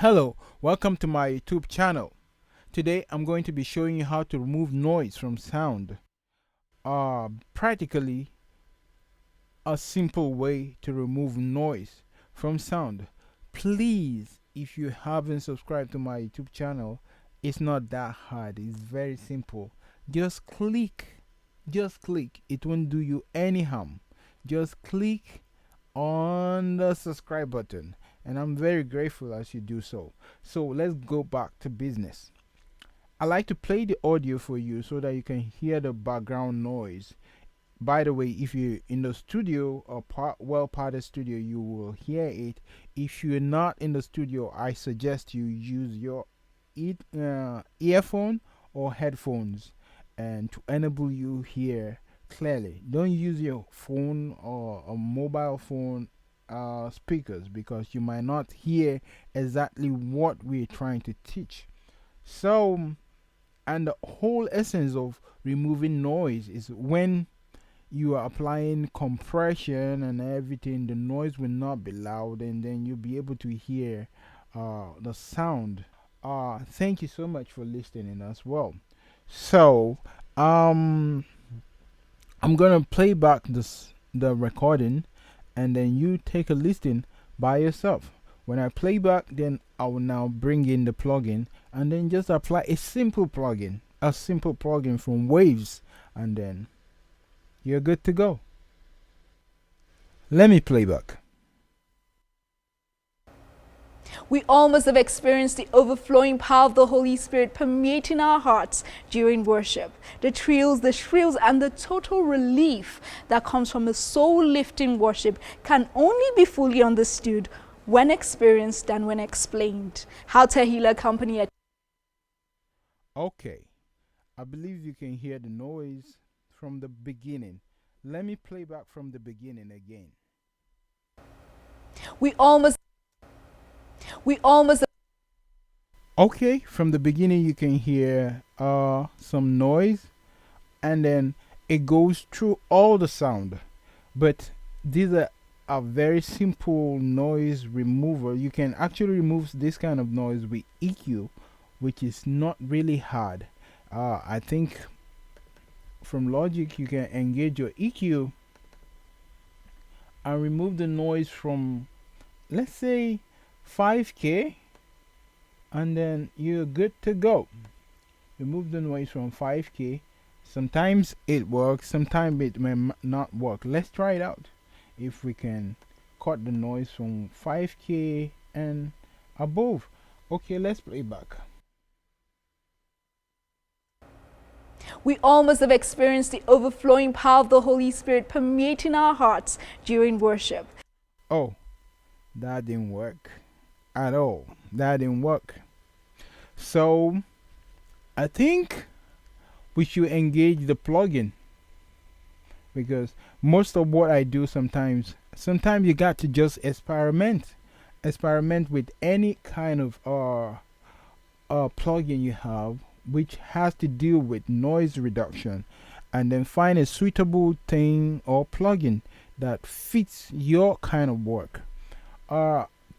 Hello, welcome to my YouTube channel. Today I'm going to be showing you how to remove noise from sound. Practically a simple way to remove noise from sound. Please, if you haven't subscribed to my YouTube channel, it's not that hard. It's very simple. Just click. It won't do you any harm. Just click on the subscribe button, and I'm very grateful as you do so. So let's go back to business. I like to play the audio for you so that you can hear the background noise. By the way, if you're in the studio or part of the studio, you will hear it. If you're not in the studio, I suggest you use your earphone or headphones and to enable you hear clearly. Don't use your phone or a mobile phone speakers, because you might not hear exactly what we're trying to teach. So, and the whole essence of removing noise is when you are applying compression and everything, the noise will not be loud, and then you'll be able to hear the sound. Thank you so much for listening as well. So, I'm gonna play back the recording, and then you take a listen by yourself. When I play back, then I will now bring in the plugin and then just apply a simple plugin from Waves, and then you're good to go. Let me play back. We all must have experienced the overflowing power of the Holy Spirit permeating our hearts during worship. The trills, the shrills, and the total relief that comes from a soul-lifting worship can only be fully understood when experienced and when explained. How Tehillah Company. Okay, I believe you can hear the noise from the beginning. Let me play back from the beginning again. We all must. Okay, from the beginning you can hear some noise, and then it goes through all the sound. But these are a very simple noise remover. You can actually remove this kind of noise with EQ, which is not really hard. I think from Logic you can engage your EQ and remove the noise from, let's say, 5K, and then you're good to go. Remove the noise from 5K. Sometimes it works, sometimes it may not work. Let's try it out. If we can cut the noise from 5K and above. Okay, let's play back. We all must have experienced the overflowing power of the Holy Spirit permeating our hearts during worship. Oh, that didn't work at all. That didn't work. So I think we should engage the plugin, because most of what I do sometimes you got to just experiment with any kind of plugin you have, which has to deal with noise reduction, and then find a suitable thing or plugin that fits your kind of work.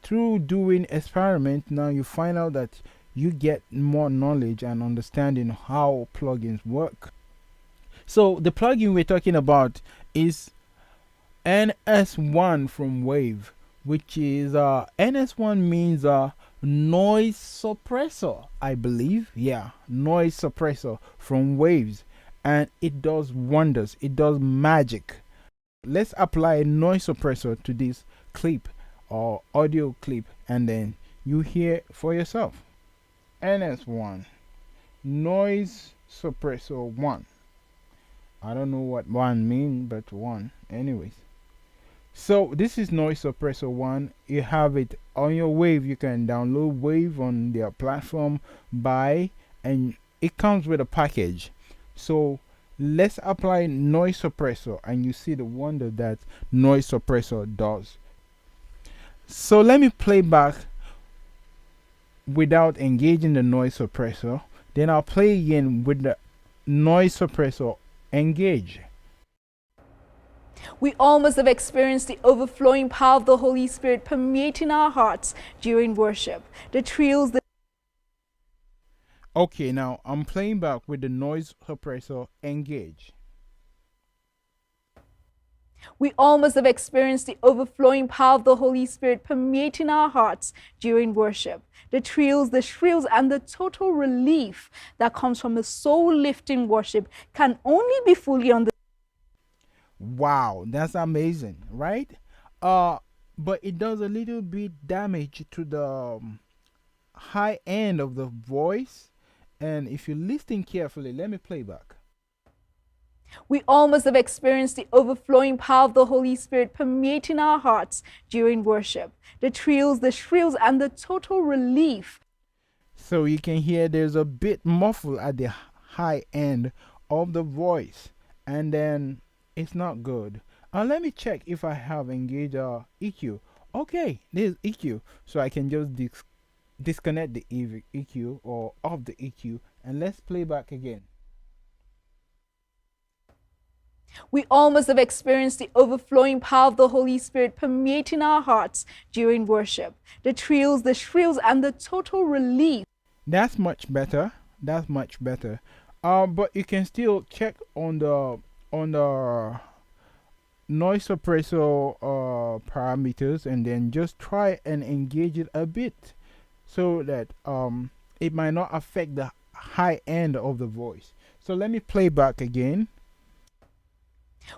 Through doing experiment, now you find out that you get more knowledge and understanding how plugins work. So the plugin we're talking about is NS1 from Wave, which is NS1 means noise suppressor, I believe. Yeah, noise suppressor from Waves, and it does wonders. It does magic. Let's apply a noise suppressor to this clip or audio clip, and then you hear for yourself. NS1 noise suppressor 1. I don't know what 1 means, but 1 anyways. So this is noise suppressor 1. You have it on your Wave. You can download Wave on their platform, buy, and it comes with a package. So let's apply noise suppressor, and you see the wonder that noise suppressor does. So let me play back without engaging the noise suppressor. Then I'll play again with the noise suppressor engage. We all must have experienced the overflowing power of the Holy Spirit permeating our hearts during worship. The trills, the Okay, now I'm playing back with the noise suppressor engaged. We all must have experienced the overflowing power of the Holy Spirit permeating our hearts during worship. The trills, the shrills, and the total relief that comes from a soul-lifting worship can only be fully understood. Wow, that's amazing, right? But it does a little bit damage to the high end of the voice. And if you listen carefully, let me play back. We all must have experienced the overflowing power of the Holy Spirit permeating our hearts during worship. The trills, the shrills, and the total relief. So you can hear there's a bit muffled at the high end of the voice, and then it's not good. Let me check if I have engaged EQ. Okay, there's EQ, so I can just disconnect the EQ or off the EQ, and let's play back again. We all must have experienced the overflowing power of the Holy Spirit permeating our hearts during worship. The trills, the shrills, and the total relief. That's much better. That's much better. But you can still check on the noise suppressor parameters, and then just try and engage it a bit, so that it might not affect the high end of the voice. So let me play back again.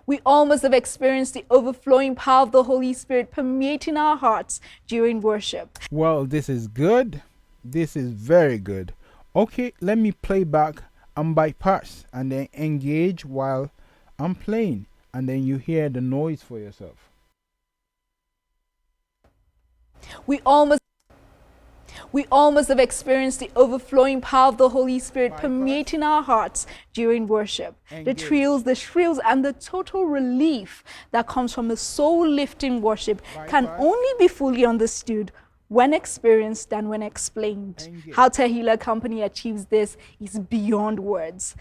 We all must have experienced the overflowing power of the Holy Spirit permeating our hearts during worship. Well, this is good. This is very good. Okay, let me play back and bypass and then engage while I'm playing, and then you hear the noise for yourself. We all must have experienced the overflowing power of the Holy Spirit permeating our hearts during worship. The trills, the shrills, and the total relief that comes from a soul-lifting worship can only be fully understood when experienced and when explained. How Tehillah Company achieves this is beyond words.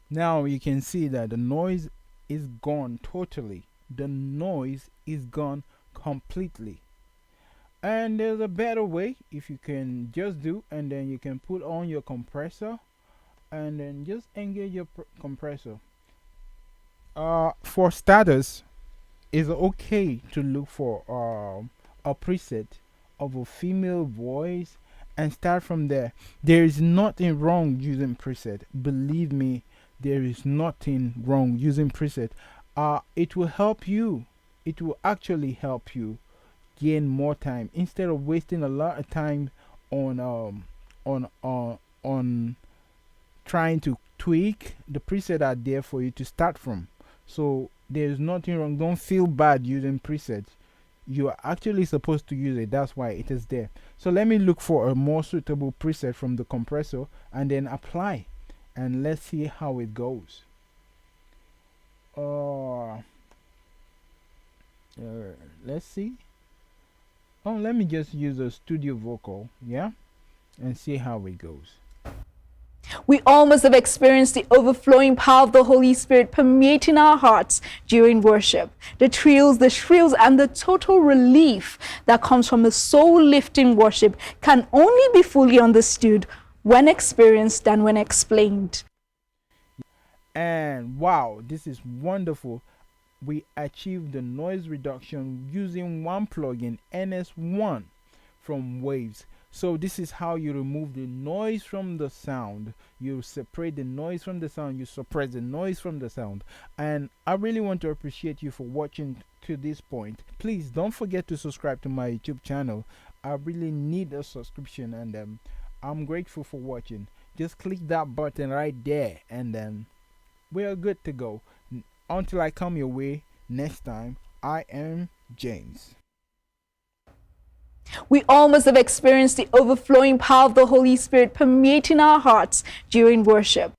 Now you can see that the noise is gone totally. The noise is gone completely. And there's a better way if you can just do, and then you can put on your compressor and then just engage your compressor. For starters, it's okay to look for a preset of a female voice and start from there. There is nothing wrong using preset. Believe me, there is nothing wrong using preset. It will help you. It will actually help you gain more time instead of wasting a lot of time on trying to tweak the preset are there for you to start from. So there's nothing wrong. Don't feel bad using presets. You are actually supposed to use it. That's why it is there. So let me look for a more suitable preset from the compressor and then apply, and let's see how it goes. Let's see. Oh, let me just use a studio vocal, yeah, and see how it goes. We all must have experienced the overflowing power of the Holy Spirit permeating our hearts during worship. The trills, the shrills, and the total relief that comes from a soul-lifting worship can only be fully understood when experienced and when explained. And wow, this is wonderful. We achieved the noise reduction using one plugin, NS1 from Waves. So this is how you remove the noise from the sound. You separate the noise from the sound, you suppress the noise from the sound. And I really want to appreciate you for watching to this point. Please don't forget to subscribe to my YouTube channel. I really need a subscription, and I'm grateful for watching. Just click that button right there, and then we're good to go. Until I come your way next time, I am James. We all must have experienced the overflowing power of the Holy Spirit permeating our hearts during worship.